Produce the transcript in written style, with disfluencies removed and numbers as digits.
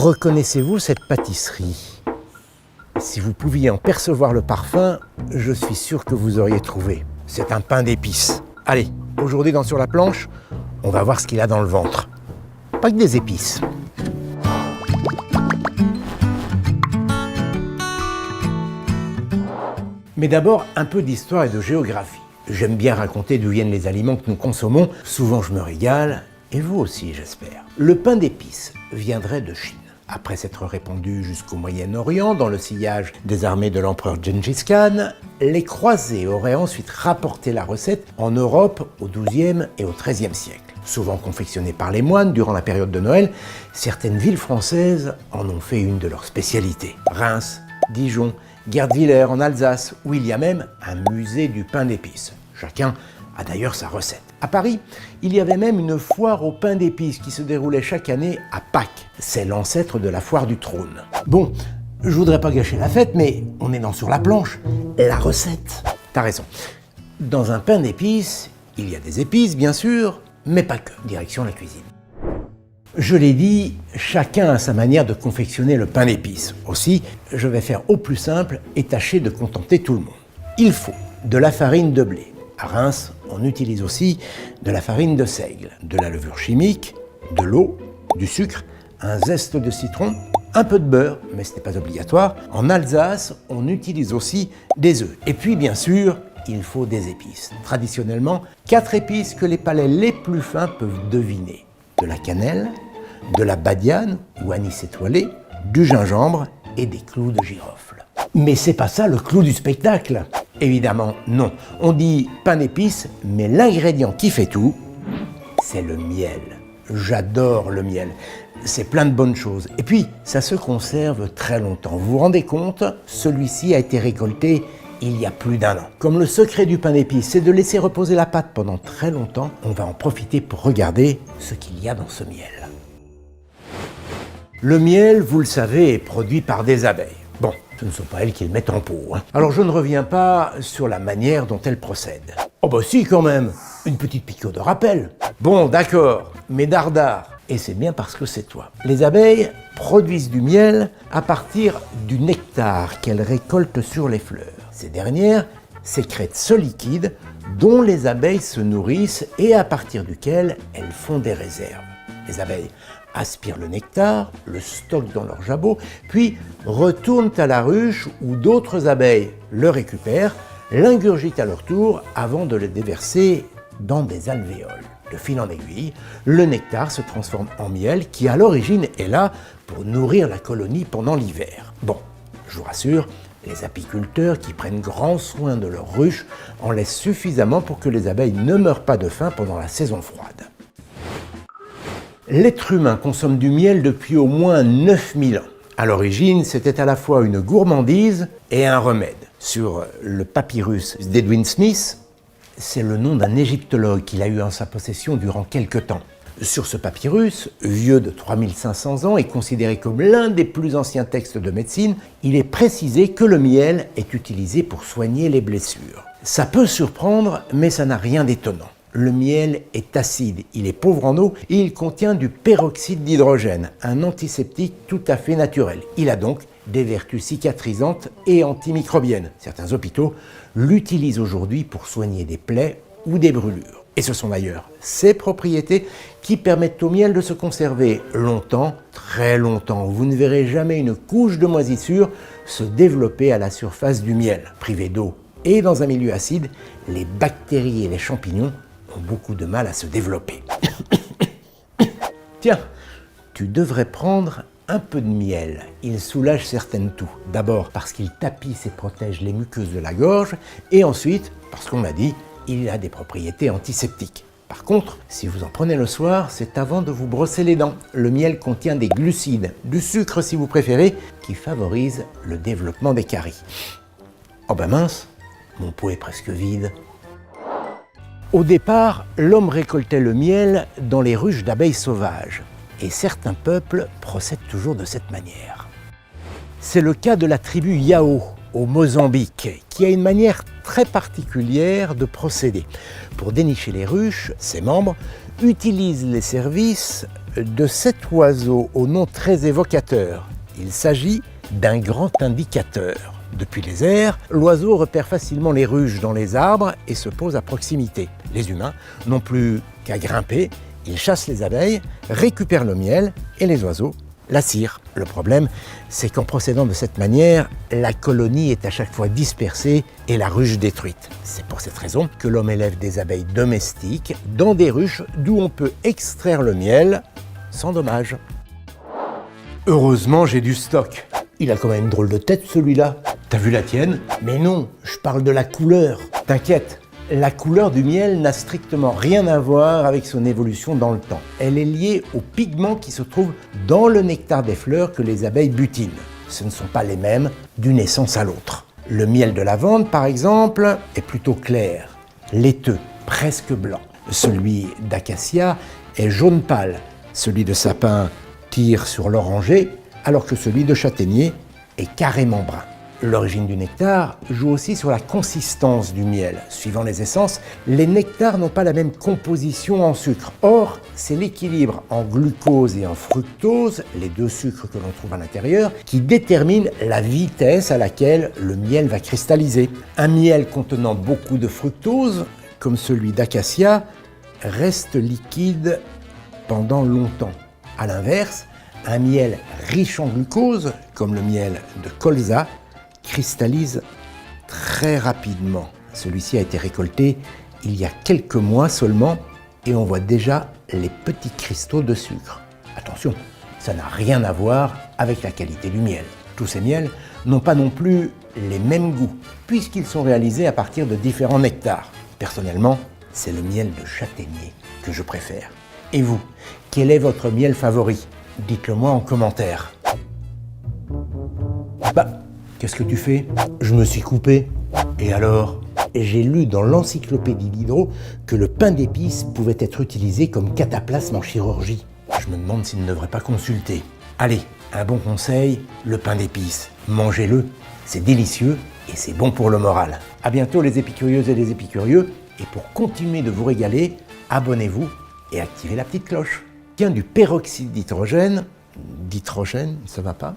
Reconnaissez-vous cette pâtisserie? Si vous pouviez en percevoir le parfum, je suis sûr que vous auriez trouvé. C'est un pain d'épices. Allez, aujourd'hui dans Sur la planche, on va voir ce qu'il a dans le ventre. Pas que des épices. Mais d'abord, un peu d'histoire et de géographie. J'aime bien raconter d'où viennent les aliments que nous consommons. Souvent, je me régale, et vous aussi, j'espère. Le pain d'épices viendrait de Chine. Après s'être répandu jusqu'au Moyen-Orient, dans le sillage des armées de l'empereur Gengis Khan, les croisés auraient ensuite rapporté la recette en Europe au XIIe et au XIIIe siècle. Souvent confectionnée par les moines durant la période de Noël, certaines villes françaises en ont fait une de leurs spécialités. Reims, Dijon, Guerdvillers en Alsace, où il y a même un musée du pain d'épices. Chacun a d'ailleurs sa recette. À Paris, il y avait même une foire au pain d'épices qui se déroulait chaque année à Pâques. C'est l'ancêtre de la foire du trône. Bon, je voudrais pas gâcher la fête, mais on est dans Sur la planche. La recette. T'as raison. Dans un pain d'épices, il y a des épices, bien sûr, mais pas que. Direction la cuisine. Je l'ai dit, chacun a sa manière de confectionner le pain d'épices. Aussi, je vais faire au plus simple et tâcher de contenter tout le monde. Il faut de la farine de blé. À Reims, on utilise aussi de la farine de seigle, de la levure chimique, de l'eau, du sucre, un zeste de citron, un peu de beurre, mais ce n'est pas obligatoire. En Alsace, on utilise aussi des œufs. Et puis, bien sûr, il faut des épices. Traditionnellement, 4 épices que les palais les plus fins peuvent deviner. De la cannelle, de la badiane ou anis étoilé, du gingembre et des clous de girofle. Mais c'est pas ça le clou du spectacle. Évidemment, non. On dit pain d'épices, mais l'ingrédient qui fait tout, c'est le miel. J'adore le miel. C'est plein de bonnes choses. Et puis, ça se conserve très longtemps. Vous vous rendez compte? Celui-ci a été récolté il y a plus d'1 an. Comme le secret du pain d'épices, c'est de laisser reposer la pâte pendant très longtemps, on va en profiter pour regarder ce qu'il y a dans ce miel. Le miel, vous le savez, est produit par des abeilles. Bon, ce ne sont pas elles qui le mettent en pot. Alors je ne reviens pas sur la manière dont elles procèdent. Oh bah si quand même, une petite piqûre de rappel. Bon, d'accord, mais dardard. Et c'est bien parce que c'est toi. Les abeilles produisent du miel à partir du nectar qu'elles récoltent sur les fleurs. Ces dernières sécrètent ce liquide dont les abeilles se nourrissent et à partir duquel elles font des réserves. Les abeilles aspirent le nectar, le stockent dans leur jabot, puis retournent à la ruche où d'autres abeilles le récupèrent, l'ingurgitent à leur tour avant de le déverser dans des alvéoles. De fil en aiguille, le nectar se transforme en miel qui à l'origine est là pour nourrir la colonie pendant l'hiver. Bon, je vous rassure, les apiculteurs qui prennent grand soin de leur ruche en laissent suffisamment pour que les abeilles ne meurent pas de faim pendant la saison froide. L'être humain consomme du miel depuis au moins 9000 ans. À l'origine, c'était à la fois une gourmandise et un remède. Sur le papyrus d'Edwin Smith, c'est le nom d'un égyptologue qu'il a eu en sa possession durant quelques temps. Sur ce papyrus, vieux de 3500 ans et considéré comme l'un des plus anciens textes de médecine, il est précisé que le miel est utilisé pour soigner les blessures. Ça peut surprendre, mais ça n'a rien d'étonnant. Le miel est acide, il est pauvre en eau et il contient du peroxyde d'hydrogène, un antiseptique tout à fait naturel. Il a donc des vertus cicatrisantes et antimicrobiennes. Certains hôpitaux l'utilisent aujourd'hui pour soigner des plaies ou des brûlures. Et ce sont d'ailleurs ces propriétés qui permettent au miel de se conserver longtemps, très longtemps. Vous ne verrez jamais une couche de moisissure se développer à la surface du miel. Privé d'eau et dans un milieu acide, les bactéries et les champignons ont beaucoup de mal à se développer. Tiens, tu devrais prendre un peu de miel. Il soulage certaines toux. D'abord parce qu'il tapisse et protège les muqueuses de la gorge, et ensuite parce qu'on l'a dit, il a des propriétés antiseptiques. Par contre, si vous en prenez le soir, c'est avant de vous brosser les dents. Le miel contient des glucides, du sucre si vous préférez, qui favorisent le développement des caries. Oh ben mince, mon pot est presque vide. Au départ, l'homme récoltait le miel dans les ruches d'abeilles sauvages, et certains peuples procèdent toujours de cette manière. C'est le cas de la tribu Yao, au Mozambique, qui a une manière très particulière de procéder. Pour dénicher les ruches, ses membres utilisent les services de cet oiseau au nom très évocateur. Il s'agit d'un grand indicateur. Depuis les airs, l'oiseau repère facilement les ruches dans les arbres et se pose à proximité. Les humains n'ont plus qu'à grimper, ils chassent les abeilles, récupèrent le miel et les oiseaux la cire. Le problème, c'est qu'en procédant de cette manière, la colonie est à chaque fois dispersée et la ruche détruite. C'est pour cette raison que l'homme élève des abeilles domestiques dans des ruches d'où on peut extraire le miel sans dommage. Heureusement, j'ai du stock. Il a quand même une drôle de tête, celui-là. T'as vu la tienne? Mais non, je parle de la couleur. T'inquiète, la couleur du miel n'a strictement rien à voir avec son évolution dans le temps. Elle est liée aux pigments qui se trouvent dans le nectar des fleurs que les abeilles butinent. Ce ne sont pas les mêmes d'une essence à l'autre. Le miel de lavande, par exemple, est plutôt clair, laiteux, presque blanc. Celui d'acacia est jaune pâle. Celui de sapin tire sur l'orangé, alors que celui de châtaignier est carrément brun. L'origine du nectar joue aussi sur la consistance du miel. Suivant les essences, les nectars n'ont pas la même composition en sucre. Or, c'est l'équilibre en glucose et en fructose, les deux sucres que l'on trouve à l'intérieur, qui détermine la vitesse à laquelle le miel va cristalliser. Un miel contenant beaucoup de fructose, comme celui d'acacia, reste liquide pendant longtemps. A l'inverse, un miel riche en glucose, comme le miel de colza, cristallise très rapidement. Celui-ci a été récolté il y a quelques mois seulement et on voit déjà les petits cristaux de sucre. Attention, ça n'a rien à voir avec la qualité du miel. Tous ces miels n'ont pas non plus les mêmes goûts puisqu'ils sont réalisés à partir de différents nectars. Personnellement, c'est le miel de châtaignier que je préfère. Et vous, quel est votre miel favori? Dites-le moi en commentaire. Qu'est-ce que tu fais? Je me suis coupé. Et alors? J'ai lu dans l'encyclopédie Diderot que le pain d'épices pouvait être utilisé comme cataplasme en chirurgie. Je me demande s'il ne devrait pas consulter. Allez, un bon conseil, le pain d'épices. Mangez-le, c'est délicieux et c'est bon pour le moral. À bientôt les épicurieuses et les épicurieux. Et pour continuer de vous régaler, abonnez-vous et activez la petite cloche. Tiens, du peroxyde d'hydrogène, ça va pas?